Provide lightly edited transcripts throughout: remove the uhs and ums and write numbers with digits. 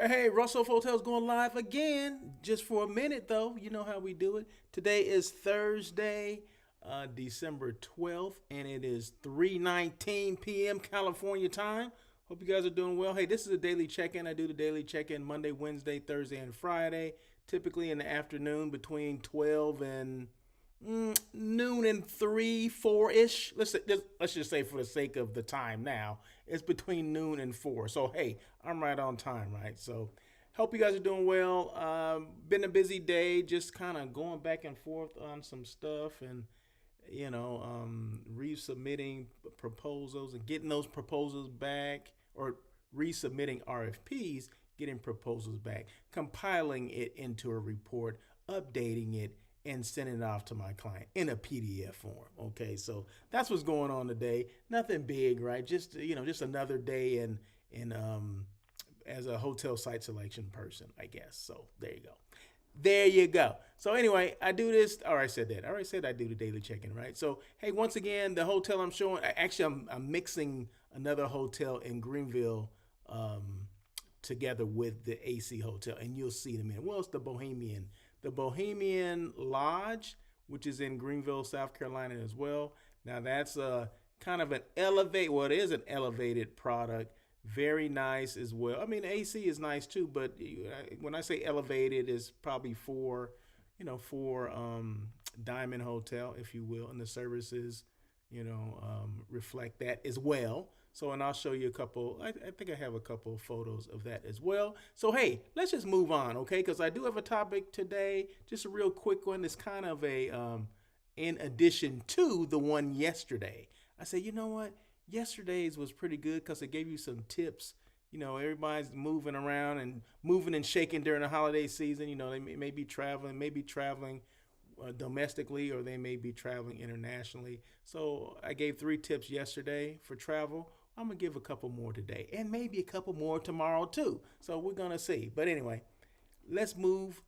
Hey, Russell Hotel's going live again, just for a minute though. You know how we do it. Today is Thursday, December 12th, and it is 3:19 p.m. California time. Hope you guys are doing well. Hey, this is a daily check-in. I do the daily check-in Monday, Wednesday, Thursday, and Friday, typically in the afternoon between 12 and noon and 3, 4-ish. Let's just say for the sake of the time now, it's between noon and 4. So hey, I'm right on time, right? So hope you guys are doing well. Been a busy day, just kind of going back and forth on some stuff and resubmitting proposals and getting those proposals back, or resubmitting RFPs, getting proposals back, compiling it into a report, updating it, and sending it off to my client in a PDF form. Okay, so that's what's going on today. Nothing big, right? Just another day in as a hotel site selection person, I guess. So there you go. There you go. So anyway, I do this. Or I said that. I already said I do the daily check-in, right? So hey, once again, the hotel I'm showing. I'm mixing another hotel in Greenville together with the AC hotel, and you'll see them in. Well, it's the Bohemian Lodge, which is in Greenville, South Carolina as well. Now that's a kind of an elevate. Well, it is an elevated product. Very nice as well. I mean, AC is nice too, but when I say elevated, it's probably for Diamond Hotel, if you will, and the services, reflect that as well. So, and I'll show you a couple. I think I have a couple of photos of that as well. So, hey, let's just move on, okay? Because I do have a topic today, just a real quick one. It's kind of in addition to the one yesterday. I said, you know what? Yesterday's was pretty good because it gave you some tips. Everybody's moving around and moving and shaking during the holiday season. They may be traveling domestically, or they may be traveling internationally. So I gave 3 tips yesterday for travel. I'm gonna give a couple more today, and maybe a couple more tomorrow too. So we're gonna see. But anyway, let's move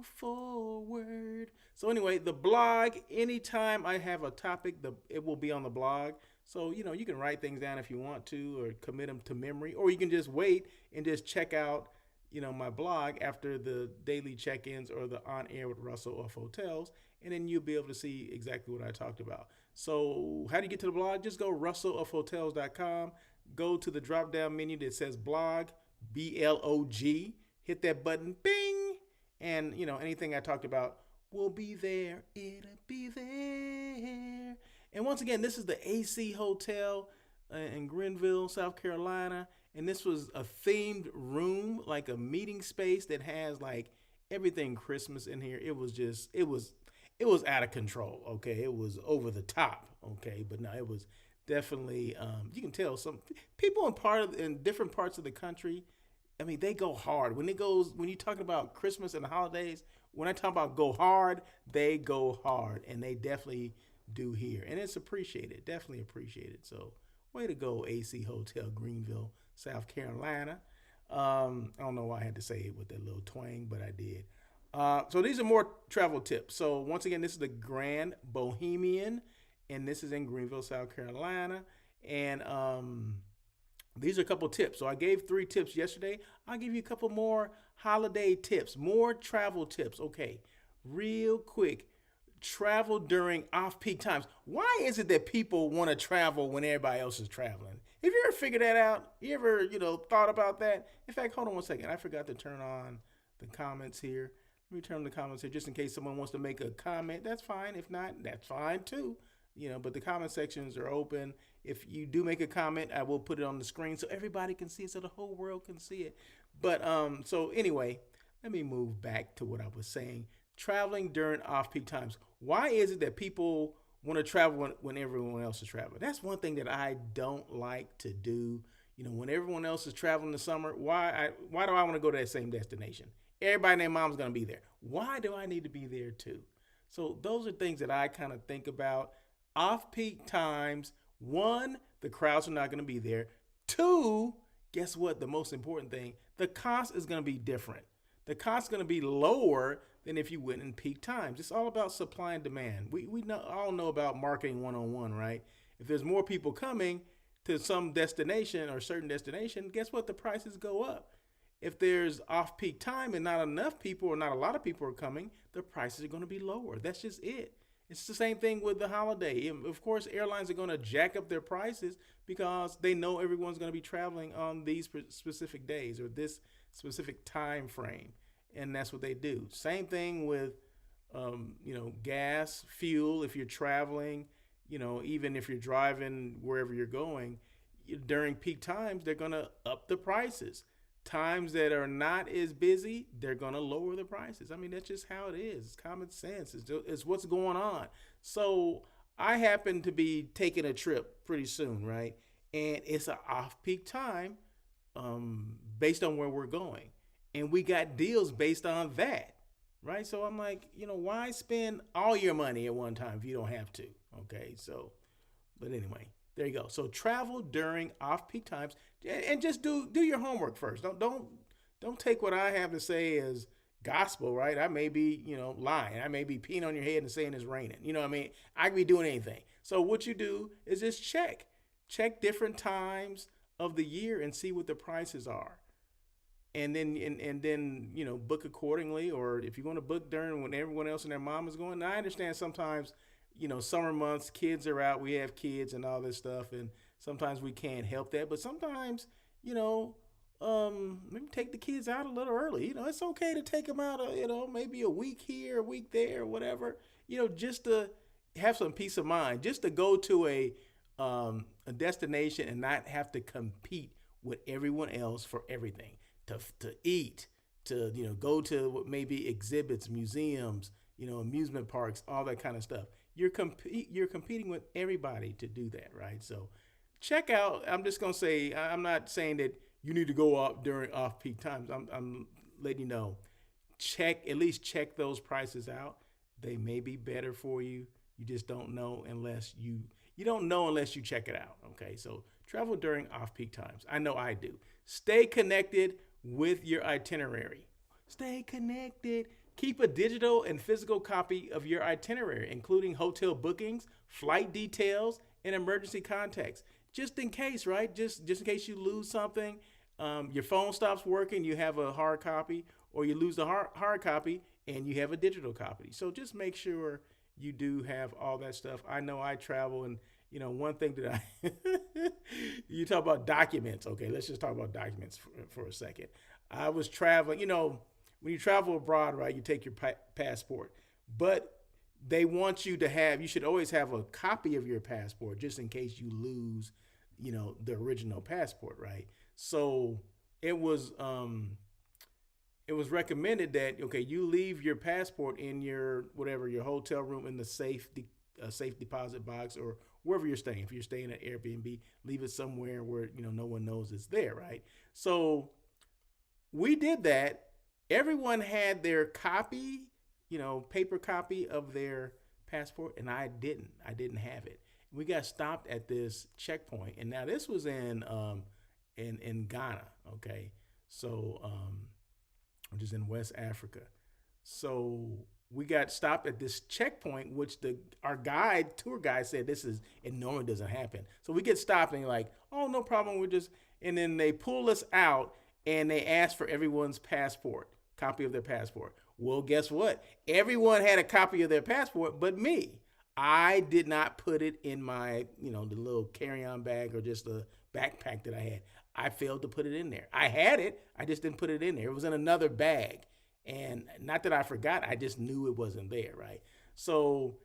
forward. So anyway, the blog, anytime I have a topic, it will be on the blog. So you can write things down if you want to, or commit them to memory, or you can just wait and just check out my blog after the daily check-ins or the on air with Russell of Hotels, and then you'll be able to see exactly what I talked about. So how do you get to the blog? Just go russellofhotels.com, go to the drop down menu that says blog, BLOG, hit that button, bing, and anything I talked about will be there. It'll be there. And once again, this is the AC Hotel in Greenville, South Carolina. And this was a themed room, like a meeting space that has like everything Christmas in here. It was out of control. Okay. It was over the top. Okay. But no, it was definitely, you can tell some people in different parts of the country. I mean, they go hard when you're talking about Christmas and the holidays. When I talk about go hard, they go hard, and they definitely do here. And it's appreciated, definitely appreciated. So way to go, AC Hotel Greenville, South Carolina. I don't know why I had to say it with that little twang, but I did. So these are more travel tips. So once again, this is the Grand Bohemian, and this is in Greenville, South Carolina. And these are a couple tips. So I gave 3 tips yesterday. I'll give you a couple more holiday tips, more travel tips. Okay, real quick. Travel during off-peak times. Why is it that people want to travel when everybody else is traveling? Have you ever figured that out? You ever, thought about that? In fact, hold on one second. I forgot to turn on the comments here. Let me turn on the comments here just in case someone wants to make a comment. That's fine. If not, that's fine too. But the comment sections are open. If you do make a comment, I will put it on the screen so everybody can see it, so the whole world can see it. But so anyway, let me move back to what I was saying. Traveling during off-peak times. Why is it that people want to travel when everyone else is traveling? That's one thing that I don't like to do. When everyone else is traveling in the summer, why do I want to go to that same destination? Everybody and their mom's going to be there. Why do I need to be there too? So those are things that I kind of think about. Off-peak times, 1, the crowds are not going to be there. 2, guess what? The most important thing, the cost is going to be different. The cost is going to be lower than if you went in peak times. It's all about supply and demand. We all know about marketing 101, right? If there's more people coming to some destination or certain destination, guess what? The prices go up. If there's off peak time and not enough people or not a lot of people are coming, the prices are going to be lower. That's just it. It's the same thing with the holiday. Of course, airlines are going to jack up their prices because they know everyone's going to be traveling on these specific days or this specific time frame, and that's what they do. Same thing with, gas, fuel. If you're traveling, even if you're driving wherever you're going, during peak times, they're going to up the prices. Times that are not as busy, they're going to lower the prices. I mean, that's just how it is. It's common sense. It's what's going on. So I happen to be taking a trip pretty soon, right? And it's an off peak time, based on where we're going. And we got deals based on that, right? So I'm like, why spend all your money at one time if you don't have to? Okay, so but anyway, there you go. So travel during off-peak times, and just do your homework first. Don't take what I have to say as gospel, right? I may be lying. I may be peeing on your head and saying it's raining. You know what I mean? I could be doing anything. So what you do is just check different times of the year and see what the prices are, and then book accordingly. Or if you want to book during when everyone else and their mom is going. Now, I understand sometimes summer months, kids are out, we have kids and all this stuff, and sometimes we can't help that. But sometimes, you know, maybe take the kids out a little early. It's okay to take them out, maybe a week here, a week there, whatever, just to have some peace of mind, just to go to a destination and not have to compete with everyone else for everything, to eat, to, go to maybe exhibits, museums, amusement parks, all that kind of stuff. You're competing with everybody to do that, right? So check out. I'm just gonna say, I'm not saying that you need to go out during off peak times. I'm letting you know. At least check those prices out. They may be better for you. You just don't know unless you don't know unless you check it out. Okay, so travel during off peak times. I know I do. Stay connected with your itinerary. Stay connected. Keep a digital and physical copy of your itinerary, including hotel bookings, flight details, and emergency contacts. Just in case, right? Just in case you lose something, your phone stops working, you have a hard copy, or you lose the hard copy and you have a digital copy. So just make sure you do have all that stuff. I know I travel, and one thing that you talk about documents. Okay, let's just talk about documents for a second. I was traveling, when you travel abroad, right, you take your passport, but they want you should always have a copy of your passport just in case you lose, the original passport, right? So it was, recommended that, okay, you leave your passport in your hotel room, in the safe deposit box, or wherever you're staying. If you're staying at Airbnb, leave it somewhere where no one knows it's there, right? So we did that. Everyone had their copy, paper copy of their passport, and I didn't. I didn't have it. We got stopped at this checkpoint, and now this was in Ghana, okay, so which is in West Africa. So we got stopped at this checkpoint, which our tour guide said it normally doesn't happen. So we get stopped and like, oh, no problem. And then they pull us out and they ask for everyone's copy of their passport. Well, guess what? Everyone had a copy of their passport, but me. I did not put it in my, the little carry-on bag or just the backpack that I had. I failed to put it in there. I had it, I just didn't put it in there. It was in another bag. And not that I forgot, I just knew it wasn't there, right? So,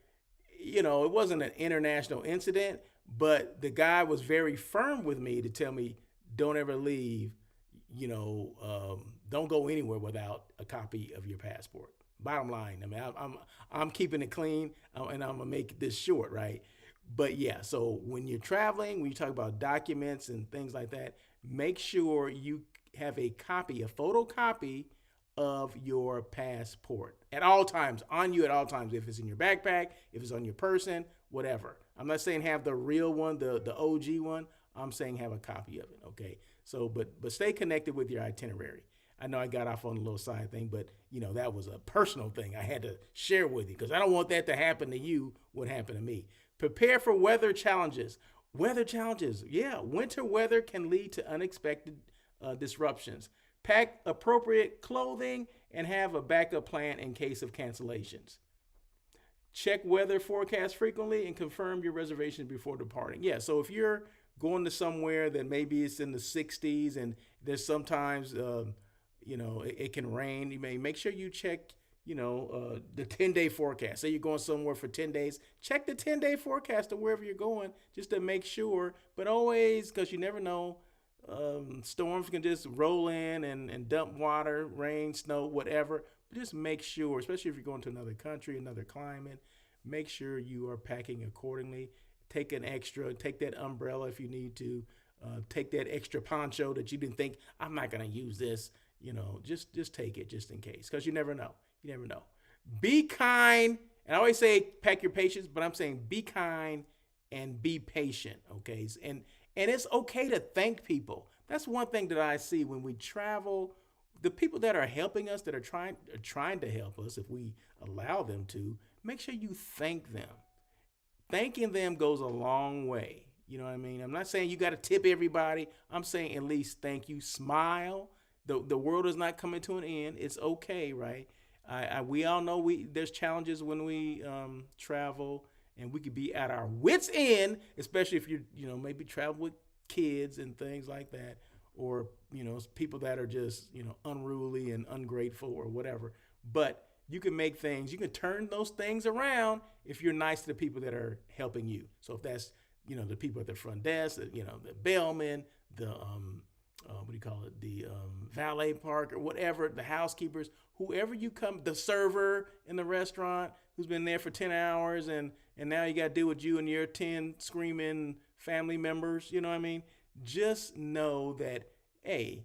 it wasn't an international incident, but the guy was very firm with me to tell me, don't ever leave, don't go anywhere without a copy of your passport. Bottom line, I mean, I'm keeping it clean, and I'm gonna make this short, right? But yeah, so when you're traveling, when you talk about documents and things like that, make sure you have a photocopy of your passport at all times, on you at all times. If it's in your backpack, if it's on your person, whatever. I'm not saying have the real one, the OG one. I'm saying have a copy of it. Okay. So, but stay connected with your itinerary. I know I got off on a little side thing, but that was a personal thing I had to share with you because I don't want that to happen to you. What happened to me? Prepare for weather challenges. Weather challenges. Yeah. Winter weather can lead to unexpected disruptions. Pack appropriate clothing and have a backup plan in case of cancellations. Check weather forecasts frequently and confirm your reservations before departing. Yeah, so if you're going to somewhere that maybe it's in the 60s and there's sometimes, it can rain, you may make sure you check, the 10-day forecast. Say you're going somewhere for 10 days, check the 10-day forecast of wherever you're going just to make sure. But always, because you never know, storms can just roll in and dump water, rain, snow, whatever. But just make sure, especially if you're going to another country, another climate, make sure you are packing accordingly. Take that umbrella if you need to. Take that extra poncho that you didn't think, I'm not going to use this. Just take it just in case, because you never know. You never know. Be kind. And I always say pack your patience, but I'm saying be kind and be patient. Okay. And it's okay to thank people. That's one thing that I see when we travel. The people that are helping us, that are trying to help us, if we allow them to, make sure you thank them. Thanking them goes a long way. You know what I mean? I'm not saying you got to tip everybody. I'm saying at least thank you. Smile. The world is not coming to an end. It's okay, right? We all know there's challenges when we travel, and we could be at our wits end, especially if maybe travel with kids and things like that, or people that are just unruly and ungrateful or whatever. But you can turn those things around if you're nice to the people that are helping you. So if that's the people at the front desk, the bellman, the what do you call it, the valet park or whatever, the housekeepers, whoever you come, the server in the restaurant who's been there for 10 hours and now you got to deal with you and your 10 screaming family members, you know what I mean? Just know that, hey,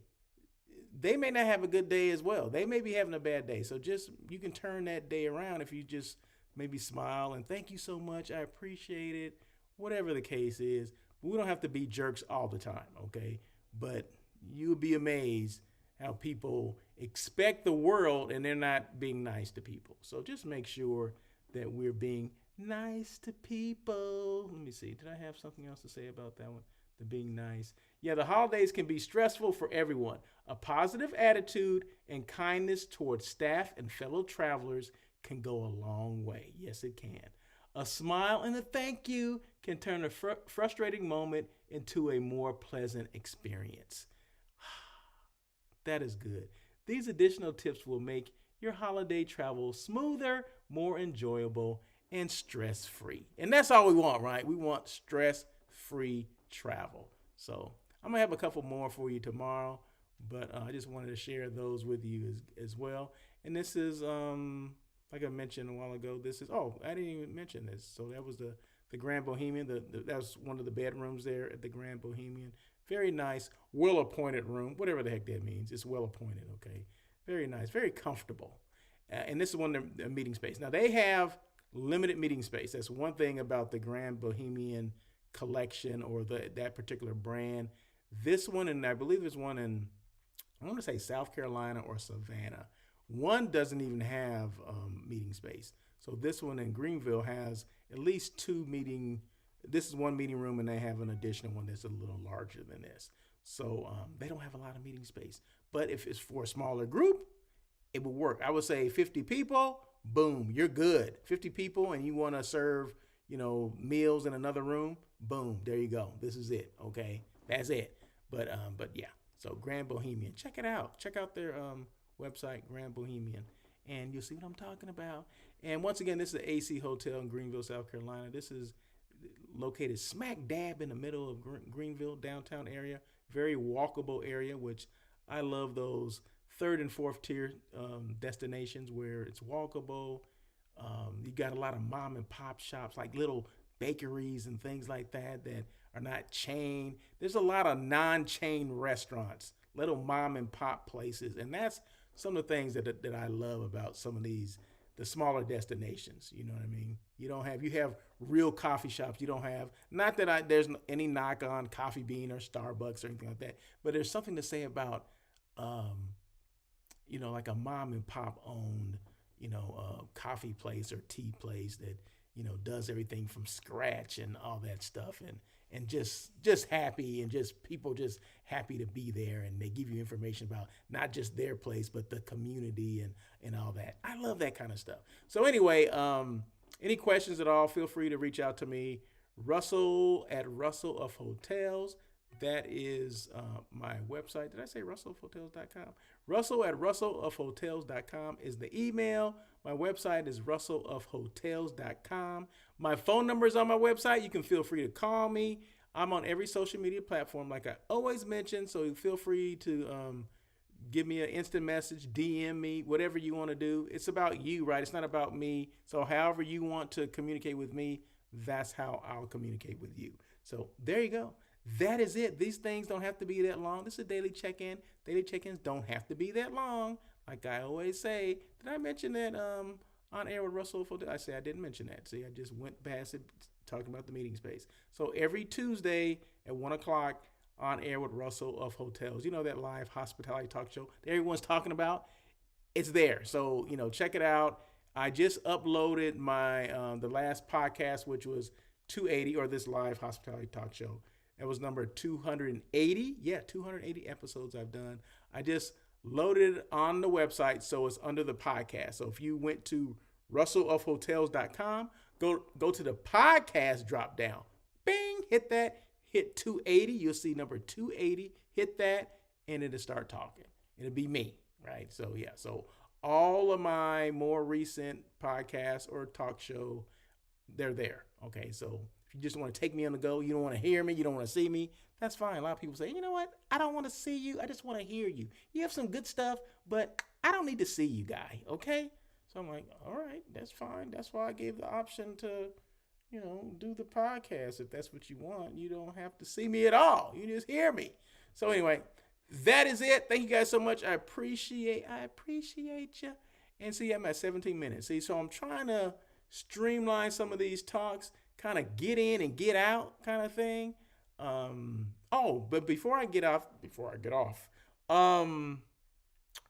they may not have a good day as well. They may be having a bad day. So just, you can turn that day around if you just maybe smile and thank you so much. I appreciate it. Whatever the case is. But we don't have to be jerks all the time, okay? But you would be amazed how people expect the world and they're not being nice to people. So just make sure that we're being nice to people. Let me see. Did I have something else to say about that one? The being nice. Yeah, the holidays can be stressful for everyone. A positive attitude and kindness towards staff and fellow travelers can go a long way. Yes, it can. A smile and a thank you can turn a frustrating moment into a more pleasant experience. That is good. These additional tips will make your holiday travel smoother, more enjoyable, and stress free. And that's all we want, right? We want stress free travel. So I'm going to have a couple more for you tomorrow, but I just wanted to share those with you as well. And this is, like I mentioned a while ago, I didn't even mention this. So that was the Grand Bohemian. That was one of the bedrooms there at the Grand Bohemian. Very nice, well appointed room, whatever the heck that means. It's well appointed, okay? Very nice, very comfortable. And this is one of the meeting space. Now, they have limited meeting space. That's one thing about the Grand Bohemian collection or that particular brand. This one, and I believe there's one in, I want to say South Carolina or Savannah. One doesn't even have meeting space. So this one in Greenville has at least this is one meeting room, and they have an additional one that's a little larger than this. So they don't have a lot of meeting space. But if it's for a smaller group, it will work. I would say 50 people, boom, you're good. 50 people and you want to serve, meals in another room, boom, there you go. This is it, okay? That's it. But yeah, so Grand Bohemian, check it out. Check out their website, Grand Bohemian, and you'll see what I'm talking about. And once again, this is the AC Hotel in Greenville, South Carolina. This is located smack dab in the middle of Greenville downtown area. Very walkable area, which I love those third and fourth tier destinations where it's walkable. You got a lot of mom and pop shops, like little bakeries and things like that are not chain. There's a lot of non-chain restaurants, little mom and pop places, and that's some of the things that I love about some of the smaller destinations. You know what I mean? You have real coffee shops. You don't have, not that there's any knock on Coffee Bean or Starbucks or anything like that, but there's something to say about, like a mom and pop owned, coffee place or tea place that does everything from scratch and all that stuff, and just happy, and just people just happy to be there, and they give you information about not just their place but the community and all that. I love that kind of stuff. So anyway, any questions at all, feel free to reach out to me, Russell at Russell of Hotels. That is my website. Did I say russellofhotels.com? Russell at russellofhotels.com is the email. My website is russellofhotels.com. My phone number is on my website. You can feel free to call me. I'm on every social media platform, like I always mention. So feel free to give me an instant message, DM me, whatever you want to do. It's about you, right? It's not about me. So however you want to communicate with me, that's how I'll communicate with you. So there you go. That is it. These things don't have to be that long. This is a daily check-in. Daily check-ins don't have to be that long. Like I always say. Did I mention that on air with Russell? I say I didn't mention that. See, I just went past it talking about the meeting space. So every Tuesday at 1 o'clock on air with Russell of Hotels. You know, that live hospitality talk show that everyone's talking about? It's there. So, check it out. I just uploaded my the last podcast, which was 280, or this live hospitality talk show. That was number 280. Yeah, 280 episodes I've done. I just loaded it on the website, so it's under the podcast. So if you went to russellofhotels.com, go to the podcast drop down. Bing, hit that, hit 280. You'll see number 280. Hit that, and it'll start talking. It'll be me, right? So yeah, so all of my more recent podcasts or talk show, they're there. Okay, so if you just want to take me on the go, you don't want to hear me, you don't want to see me, that's fine. A lot of people say, you know what? I don't want to see you. I just want to hear you. You have some good stuff, but I don't need to see you, guy. Okay? So I'm like, all right, that's fine. That's why I gave the option to, do the podcast. If that's what you want, you don't have to see me at all. You just hear me. So anyway, that is it. Thank you guys so much. I appreciate you. And see, I'm at 17 minutes. See, so I'm trying to streamline some of these talks, kind of get in and get out kind of thing. But before I get off, what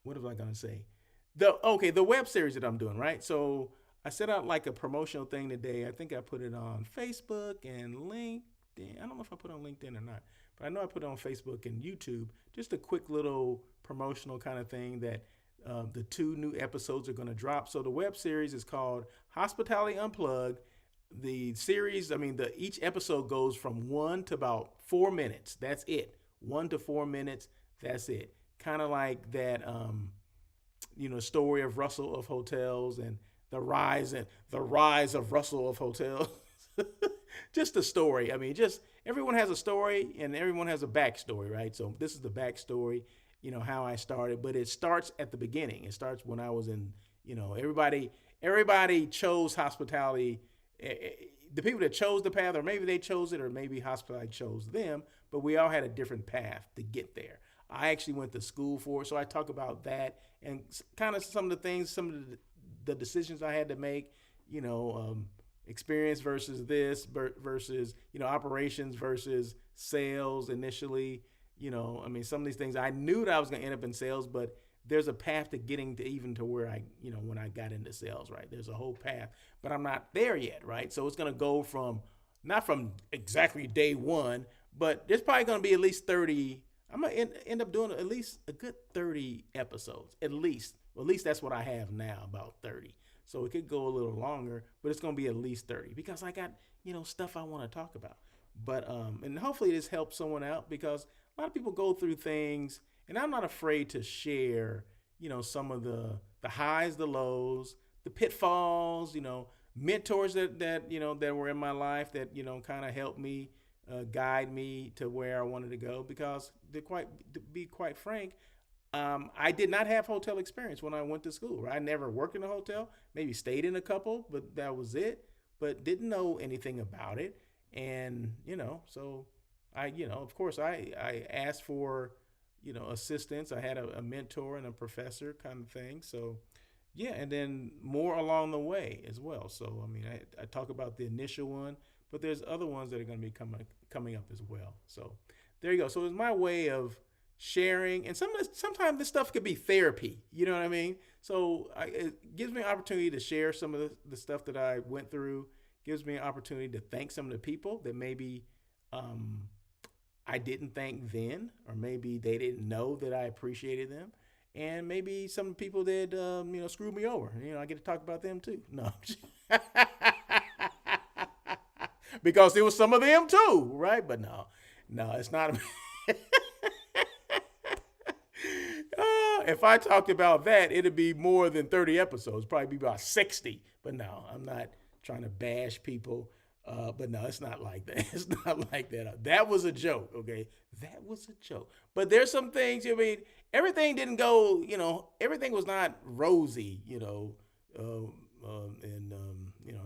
was I gonna say? The web series that I'm doing, right? So I set out like a promotional thing today. I think I put it on Facebook and LinkedIn. I don't know if I put it on LinkedIn or not, but I know I put it on Facebook and YouTube. Just a quick little promotional kind of thing that the 2 new episodes are going to drop. So the web series is called Hospitality Unplugged. The series, each episode goes from 1 to about 4 minutes. That's it. 1 to 4 minutes. That's it. Kind of like that, story of Russell of Hotels and the rise of Russell of Hotels. Just a story. Just everyone has a story and everyone has a backstory, right? So this is the backstory, how I started, but it starts at the beginning. It starts when I was in, everybody chose hospitality. The people that chose the path, or maybe they chose it, or maybe hospitality chose them, but we all had a different path to get there. I actually went to school for it, so I talk about that and kind of some of the things, some of the decisions I had to make, experience versus this versus, operations versus sales initially. Some of these things I knew that I was going to end up in sales, but there's a path to getting to even to where I, when I got into sales, right? There's a whole path, but I'm not there yet, right? So it's going to go from, not from exactly day one, but there's probably going to be at least 30. I'm going to end up doing at least a good 30 episodes, at least. Well, at least that's what I have now, about 30. So it could go a little longer, but it's going to be at least 30 because I got, stuff I want to talk about. But, and hopefully this helps someone out, because a lot of people go through things, and I'm not afraid to share, some of the highs, the lows, the pitfalls, mentors that were in my life that, kind of helped me, guide me to where I wanted to go. Because to be quite frank, I did not have hotel experience when I went to school. Right? I never worked in a hotel, maybe stayed in a couple, but that was it. But didn't know anything about it. And, so I, of course I asked for, assistance. I had a mentor and a professor kind of thing. So yeah. And then more along the way as well. So, I talk about the initial one, but there's other ones that are going to be coming up as well. So there you go. So it's my way of sharing, and sometimes this stuff could be therapy. You know what I mean? So it gives me an opportunity to share some of the stuff that I went through. gives me an opportunity to thank some of the people that maybe um, I didn't thank then, or maybe they didn't know that I appreciated them. And maybe some people that screwed me over. I get to talk about them too. No, because it was some of them too, right? But no, no, it's not. If I talked about that, it'd be more than 30 episodes, probably be about 60. But no, I'm not trying to bash people. But no, it's not like that. It's not like that. That was a joke, okay? That was a joke. But there's some things, I mean, everything didn't go, everything was not rosy, it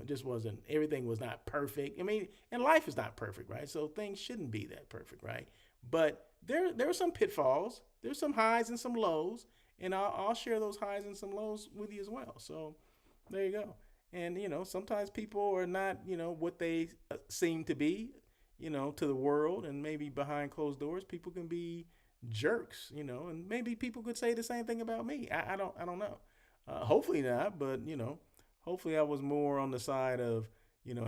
just wasn't, everything was not perfect. I mean, and life is not perfect, right? So things shouldn't be that perfect, right? But there are some pitfalls. There's some highs and some lows, and I'll share those highs and some lows with you as well. So there you go. And sometimes people are not what they seem to be, to the world, and maybe behind closed doors, people can be jerks, and maybe people could say the same thing about me. I don't know. Hopefully not, but hopefully I was more on the side of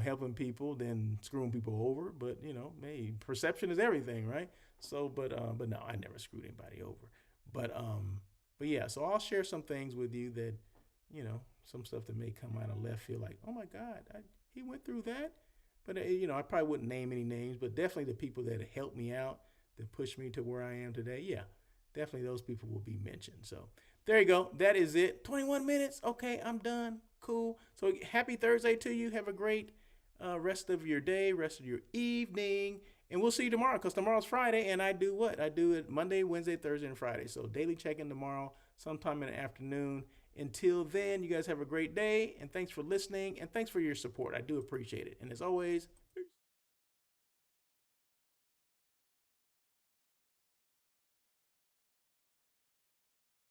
helping people than screwing people over. But maybe perception is everything, right? So, but no, I never screwed anybody over. But but yeah, so I'll share some things with you that some stuff that may come out of left field, like, oh my God, he went through that. But I probably wouldn't name any names, but definitely the people that helped me out, that pushed me to where I am today. Yeah, definitely those people will be mentioned. So there you go. That is it. 21 minutes. Okay, I'm done. Cool. So happy Thursday to you. Have a great rest of your day, rest of your evening. And we'll see you tomorrow, because tomorrow's Friday, and I do what? I do it Monday, Wednesday, Thursday, and Friday. So daily check-in tomorrow, sometime in the afternoon. Until then, you guys have a great day, and thanks for listening, and thanks for your support. I do appreciate it. And as always, peace.